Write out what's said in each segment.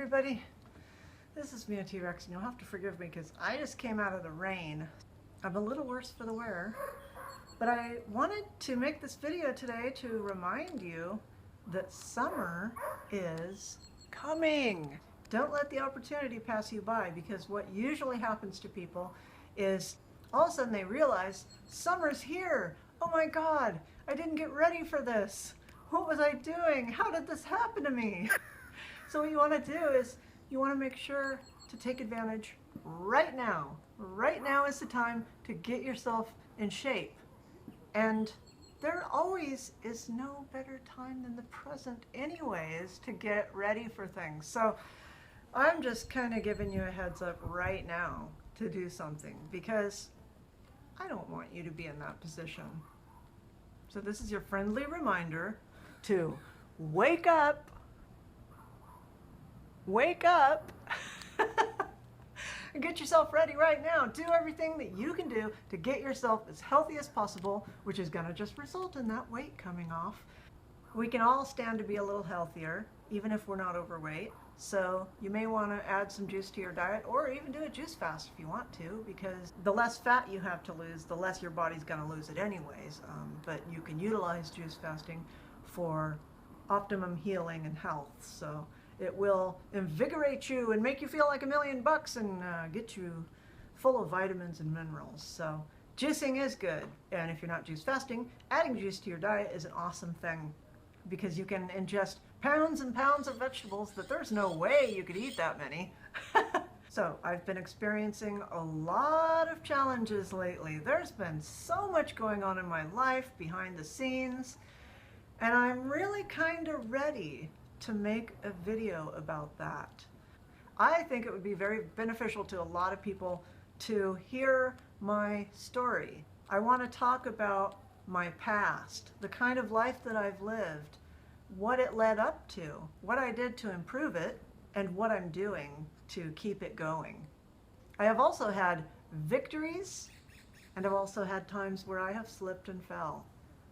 everybody. This is me, a T-Rex, and you'll have to forgive me because I just came out of the rain. I'm a little worse for the wear, but I wanted to make this video today to remind you that summer is coming. Don't let the opportunity pass you by, because what usually happens to people is all of a sudden they realize summer's here. Oh my God, I didn't get ready for this. What was I doing? How did this happen to me? So what you want to do is you want to make sure to take advantage right now. Right now is the time to get yourself in shape. And there always is no better time than the present anyways to get ready for things. So I'm just kind of giving you a heads up right now to do something, because I don't want you to be in that position. So this is your friendly reminder to wake up. Wake up and get yourself ready right now. Do everything that you can do to get yourself as healthy as possible, which is going to just result in that weight coming off. We can all stand to be a little healthier, even if we're not overweight. So you may want to add some juice to your diet, or even do a juice fast if you want to, because the less fat you have to lose, the less your body's going to lose it anyways. But you can utilize juice fasting for optimum healing and health. So it will invigorate you and make you feel like $1,000,000 and get you full of vitamins and minerals. So juicing is good. And if you're not juice fasting, adding juice to your diet is an awesome thing, because you can ingest pounds and pounds of vegetables that there's no way you could eat that many. So I've been experiencing a lot of challenges lately. There's been so much going on in my life behind the scenes, and I'm really kind of ready to make a video about that. I think it would be very beneficial to a lot of people to hear my story. I want to talk about my past, the kind of life that I've lived, what it led up to, what I did to improve it, and what I'm doing to keep it going. I have also had victories, and I've also had times where I have slipped and fell.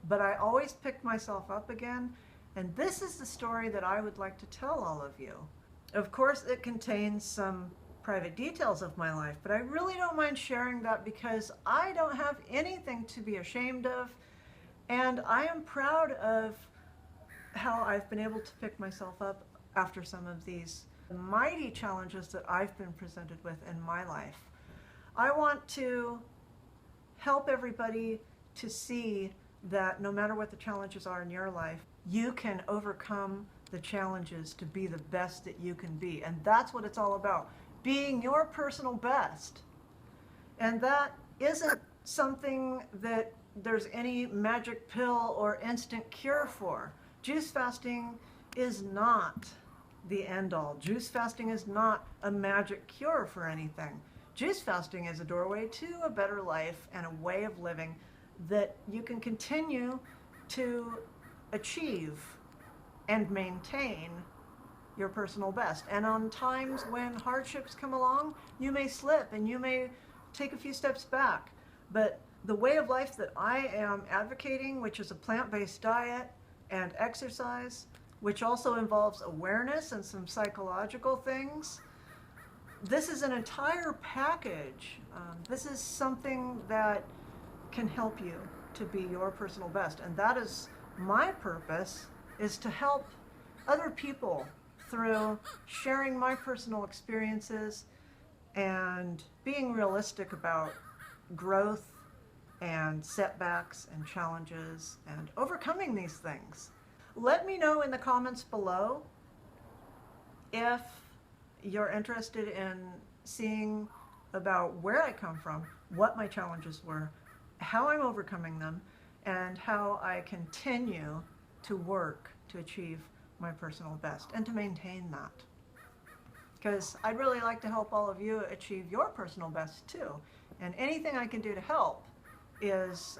But I always picked myself up again. And this is the story that I would like to tell all of you. Of course, it contains some private details of my life, but I really don't mind sharing that, because I don't have anything to be ashamed of, and I am proud of how I've been able to pick myself up after some of these mighty challenges that I've been presented with in my life. I want to help everybody to see that no matter what the challenges are in your life, you can overcome the challenges to be the best that you can be. And that's what it's all about, being your personal best. And that isn't something that there's any magic pill or instant cure for. Juice fasting is not the end all. Juice fasting is not a magic cure for anything. Juice fasting is a doorway to a better life and a way of living that you can continue to achieve and maintain your personal best. And on times when hardships come along, you may slip and you may take a few steps back. But the way of life that I am advocating, which is a plant-based diet and exercise, which also involves awareness and some psychological things, this is an entire package. This is something that can help you to be your personal best. And that is my purpose, is to help other people through sharing my personal experiences and being realistic about growth and setbacks and challenges and overcoming these things. Let me know in the comments below if you're interested in seeing about where I come from, what my challenges were, how I'm overcoming them, and how I continue to work to achieve my personal best and to maintain that. Because I'd really like to help all of you achieve your personal best too. And anything I can do to help is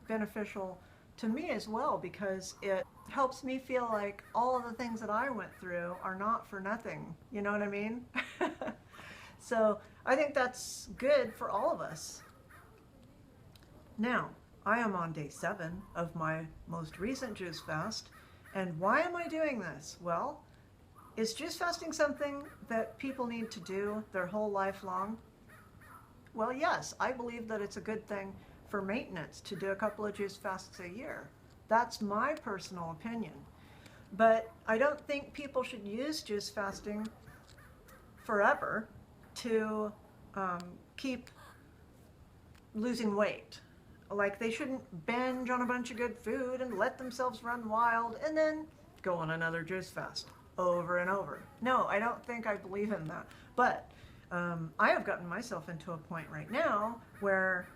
beneficial to me as well, because it helps me feel like all of the things that I went through are not for nothing. You know what I mean? So I think that's good for all of us. Now, I am on day 7 of my most recent juice fast. And why am I doing this? Well, Is juice fasting something that people need to do their whole life long? Well, yes, I believe that it's a good thing for maintenance to do a couple of juice fasts a year. That's my personal opinion. But I don't think people should use juice fasting forever to keep losing weight. Like, they shouldn't binge on a bunch of good food and let themselves run wild and then go on another juice fast over and over. No, I don't think I believe in that. But I have gotten myself into a point right now where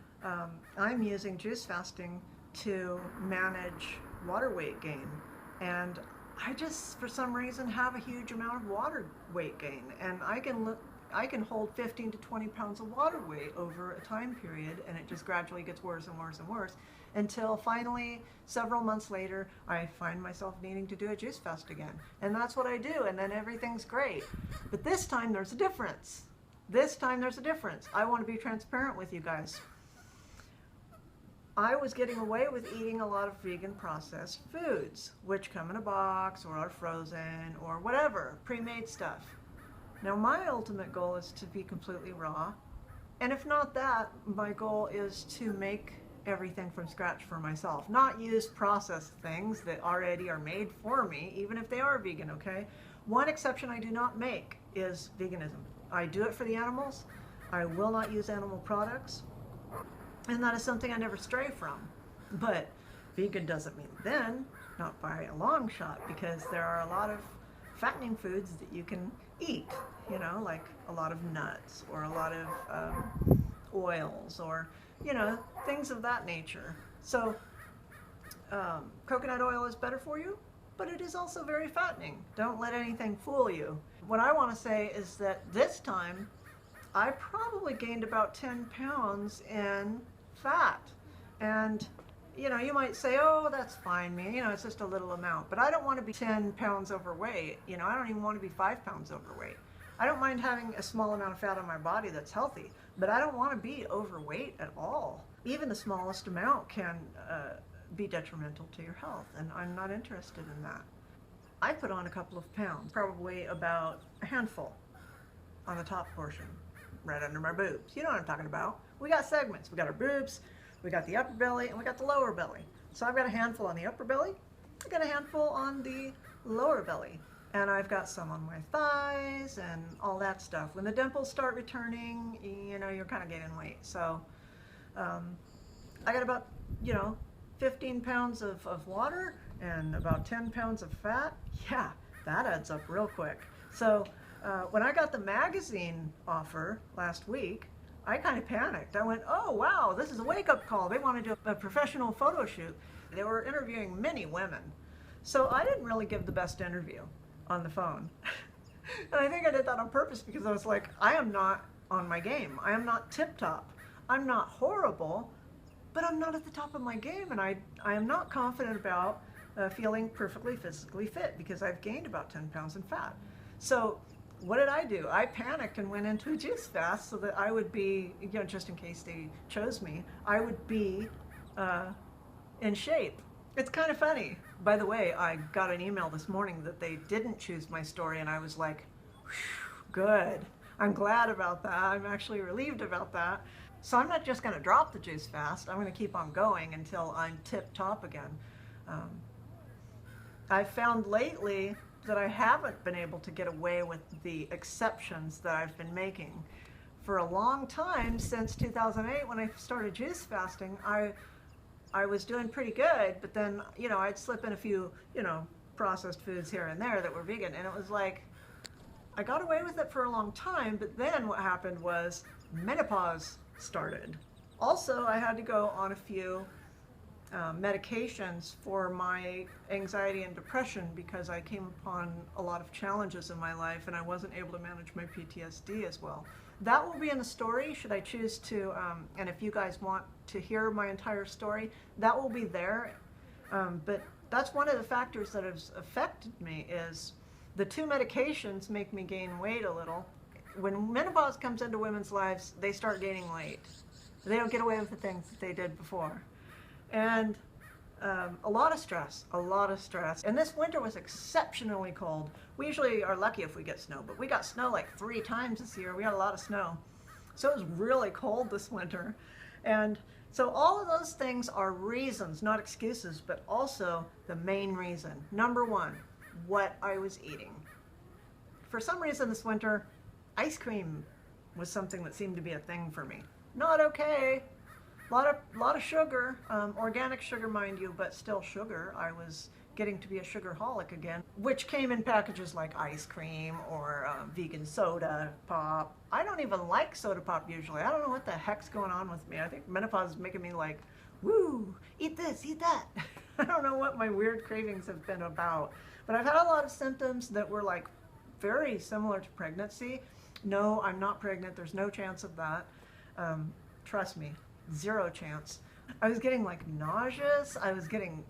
I'm using juice fasting to manage water weight gain. And I just, for some reason, have a huge amount of water weight gain. And I can hold 15 to 20 pounds of water weight over a time period, and it just gradually gets worse and worse and worse until finally, several months later, I find myself needing to do a juice fast again. And that's what I do, and then everything's great. But this time there's a difference. This time there's a difference. I want to be transparent with you guys. I was getting away with eating a lot of vegan processed foods, which come in a box or are frozen or whatever, pre-made stuff. Now, my ultimate goal is to be completely raw. And if not that, my goal is to make everything from scratch for myself. Not use processed things that already are made for me, even if they are vegan, okay? One exception I do not make is veganism. I do it for the animals. I will not use animal products. And that is something I never stray from. But vegan doesn't mean then, not by a long shot, because there are a lot of fattening foods that you can eat, you know, like a lot of nuts or a lot of oils or, you know, things of that nature. So coconut oil is better for you, but it is also very fattening. Don't let anything fool you. What I want to say is that this time I probably gained about 10 pounds in fat. And you know, you might say, oh, that's fine, man. You know, it's just a little amount. But I don't want to be 10 pounds overweight. You know, I don't even want to be 5 pounds overweight. I don't mind having a small amount of fat on my body that's healthy, but I don't want to be overweight at all. Even the smallest amount can be detrimental to your health, and I'm not interested in that. I put on a couple of pounds, probably about a handful on the top portion, right under my boobs. You know what I'm talking about. We got segments. We got our boobs, we got the upper belly, and we got the lower belly. So I've got a handful on the upper belly, I've got a handful on the lower belly, and I've got some on my thighs and all that stuff. When the dimples start returning, you know, you're kind of gaining weight. So I got about, you know, 15 pounds of water and about 10 pounds of fat. Yeah, that adds up real quick. So when I got the magazine offer last week, I kind of panicked. I went, oh, wow, this is a wake-up call. They want to do a professional photo shoot. They were interviewing many women. So I didn't really give the best interview on the phone. And I think I did that on purpose because I was like, I am not on my game. I am not tip-top. I'm not horrible, but I'm not at the top of my game. And I am not confident about feeling perfectly physically fit because I've gained about 10 pounds in fat. So what did I do? I panicked and went into a juice fast so that I would be, you know, just in case they chose me, I would be in shape. It's kind of funny. By the way, I got an email this morning that they didn't choose my story, and I was like, good. I'm glad about that. I'm actually relieved about that. So I'm not just going to drop the juice fast. I'm going to keep on going until I'm tip-top again. I've found lately that I haven't been able to get away with the exceptions that I've been making. For a long time, since 2008 when I started juice fasting, I was doing pretty good, but then, you know, I'd slip in a few, you know, processed foods here and there that were vegan, and it was like, I got away with it for a long time, but then what happened was menopause started. Also, I had to go on a few medications for my anxiety and depression because I came upon a lot of challenges in my life and I wasn't able to manage my PTSD as well. That will be in the story should I choose to, and if you guys want to hear my entire story, that will be there. But that's one of the factors that has affected me is the two medications make me gain weight a little. When menopause comes into women's lives, they start gaining weight. They don't get away with the things that they did before. And A lot of stress, a lot of stress. And this winter was exceptionally cold. We usually are lucky if we get snow, but we got snow like 3 times this year. We had a lot of snow. So it was really cold this winter. And so all of those things are reasons, not excuses, but also the main reason. Number one, what I was eating. For some reason this winter, ice cream was something that seemed to be a thing for me. Not okay. Lot of sugar, organic sugar, mind you, but still sugar. I was getting to be a sugarholic again, which came in packages like ice cream or vegan soda pop. I don't even like soda pop usually. I don't know what the heck's going on with me. I think menopause is making me like, woo, eat this, eat that. I don't know what my weird cravings have been about, but I've had a lot of symptoms that were like very similar to pregnancy. No, I'm not pregnant. There's no chance of that. Trust me. 0 chance. I was getting like nauseous. I was getting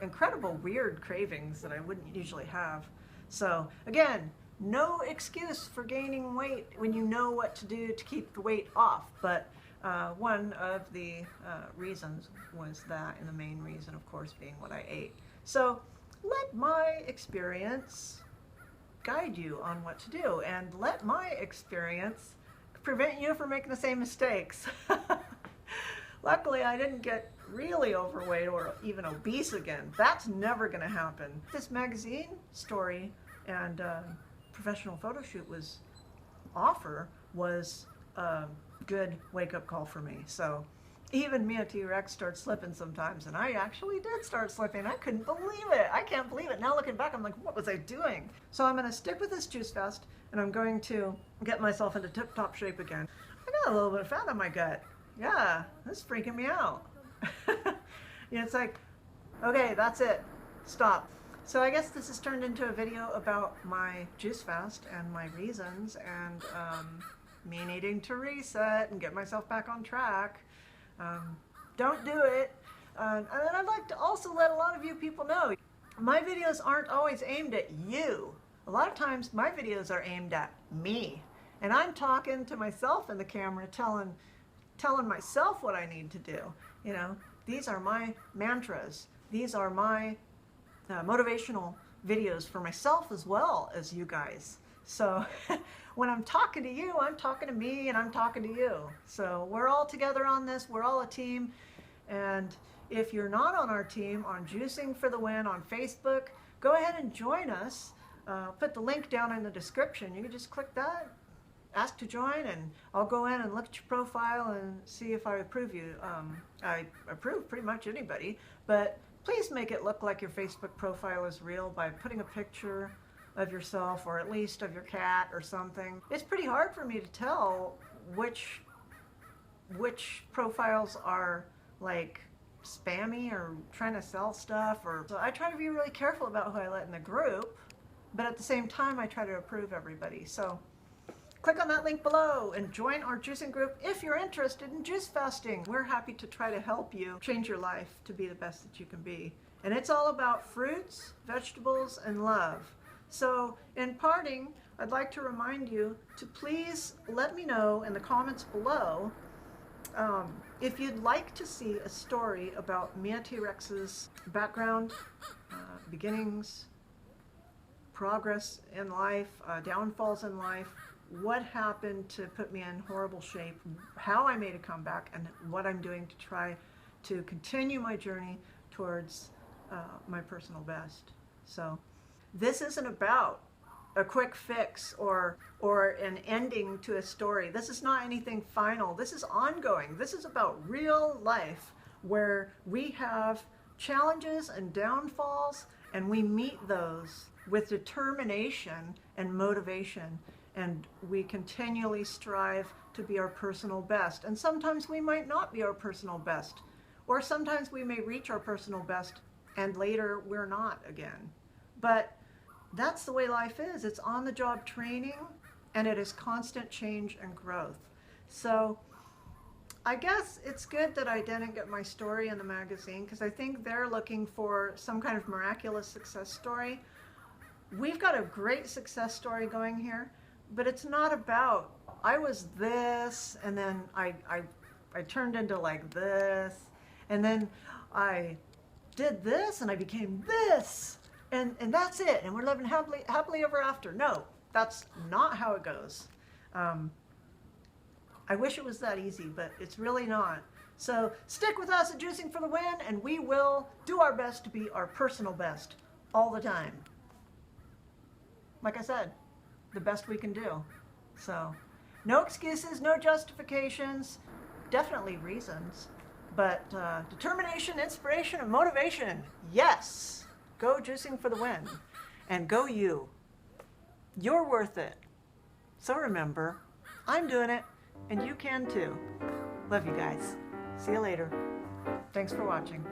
incredible weird cravings that I wouldn't usually have. So again, no excuse for gaining weight when you know what to do to keep the weight off. But one of the reasons was that, and the main reason, of course, being what I ate. So let my experience guide you on what to do, and let my experience prevent you from making the same mistakes. Luckily, I didn't get really overweight or even obese again. That's never going to happen. This magazine story and professional photo shoot was a good wake-up call for me. So even me, a T-Rex, starts slipping sometimes, and I actually did start slipping. I couldn't believe it. I can't believe it. Now looking back, I'm like, what was I doing? So I'm going to stick with this juice fast, and I'm going to get myself into tip-top shape again. I got a little bit of fat on my gut. Yeah, this is freaking me out. It's like, okay, that's it. Stop. So I guess this has turned into a video about my juice fast and my reasons, and me needing to reset and get myself back on track. Don't do it. And then I'd like to also let a lot of you people know, my videos aren't always aimed at you. A lot of times my videos are aimed at me. And I'm talking to myself in the camera, telling myself what I need to do. You know, these are my mantras. These are my motivational videos for myself as well as you guys. So when I'm talking to you, I'm talking to me, and I'm talking to you. So we're all together on this. We're all a team. And if you're not on our team on Juicing for the Win on Facebook, go ahead and join us. Put the link down in the description. You can just click that, ask to join, and I'll go in and look at your profile and see if I approve you. I approve pretty much anybody, but please make it look like your Facebook profile is real by putting a picture of yourself, or at least of your cat or something. It's pretty hard for me to tell which profiles are like spammy or trying to sell stuff, or so I try to be really careful about who I let in the group, but at the same time I try to approve everybody. So click on that link below and join our juicing group if you're interested in juice fasting. We're happy to try to help you change your life to be the best that you can be. And it's all about fruits, vegetables, and love. So in parting, I'd like to remind you to please let me know in the comments below if you'd like to see a story about Mia T-Rex's background, beginnings, progress in life, downfalls in life, what happened to put me in horrible shape, how I made a comeback, and what I'm doing to try to continue my journey towards my personal best. So this isn't about a quick fix or an ending to a story. This is not anything final. This is ongoing. This is about real life where we have challenges and downfalls, and we meet those with determination and motivation, and we continually strive to be our personal best. And sometimes we might not be our personal best, or sometimes we may reach our personal best and later we're not again. But that's the way life is. It's on-the-job training, and it is constant change and growth. So I guess it's good that I didn't get my story in the magazine, because I think they're looking for some kind of miraculous success story. We've got a great success story going here, but it's not about, I was this, and then I turned into like this, and then I did this and I became this. And that's it. And we're living happily ever after. No, that's not how it goes. I wish it was that easy, but it's really not. So stick with us at Juicing for the Win, and we will do our best to be our personal best all the time. Like I said, the best we can do. So no excuses, no justifications, definitely reasons, but determination, inspiration, and motivation. Yes, go Juicing for the Win, and go you. You're worth it. So remember, I'm doing it, and you can too. Love you guys. See you later. Thanks for watching.